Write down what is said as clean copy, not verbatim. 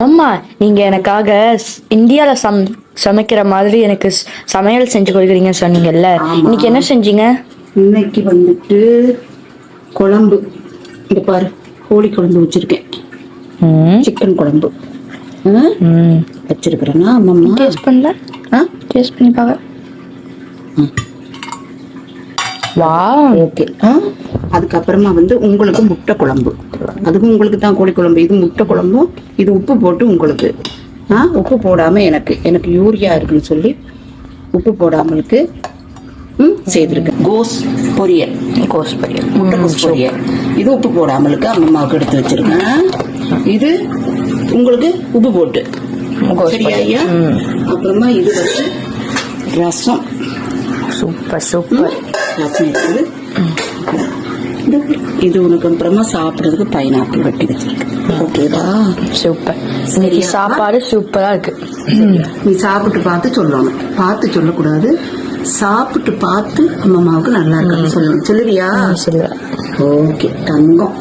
அம்மா நீங்க எனக்காக இந்தியால சமைக்கிற மாதிரி எனக்கு சமையல் செஞ்சு கொடுக்குறீங்க சொன்னீங்கல்ல. இன்னைக்கு என்ன செஞ்சீங்க? இன்னைக்கு வந்துட்டு குழம்பு. இங்க பாரு, கோழி குழம்பு வச்சிருக்கேன். சிக்கன் குழம்பு வச்சிருக்கிறேன்னா அம்மா டேஸ்ட் பண்ணல. டேஸ்ட் பண்ணி பாக்க. வாவ். ஓகே. அதுக்கப்புறமா வந்து உங்களுக்கு முட்டை குழம்பு. அதுவும் உங்களுக்கு தான் கோழி குழம்பு. இது முட்டை குழம்பும் இது உப்பு போட்டு உங்களுக்கு. உப்பு போடாம எனக்கு யூரியா இருக்குன்னு சொல்லி உப்பு போடாமலுக்கு செய்திருக்கேன். கோஸ் பொரியல், முட்டை கோஸ் பொரியல். இது உப்பு போடாமலுக்கு அம்மாவுக்கு எடுத்து வச்சிருக்கேன். இது உங்களுக்கு உப்பு போட்டு. சரியா? அப்புறமா இது வந்து ரசம். Super super. ரசம் இருக்குது. இது உனக்கு அப்புறமா சாப்பிடுறதுக்கு பைனாப்பிள் வெட்டி வச்சிருக்கேன். ஓகேவா? சூப்பர். இன்னைக்கு சாப்பாடு சூப்பரா இருக்கு. நீ சாப்பிட்டு பார்த்து சொல்லணும். பார்த்து சொல்லக்கூடாது, சாப்பிட்டு பார்த்து அம்மாவுக்கு நல்லா இருக்குன்னு சொல்லணும். சொல்லுவியா? சொல்லுவேன். ஓகே தங்கம்.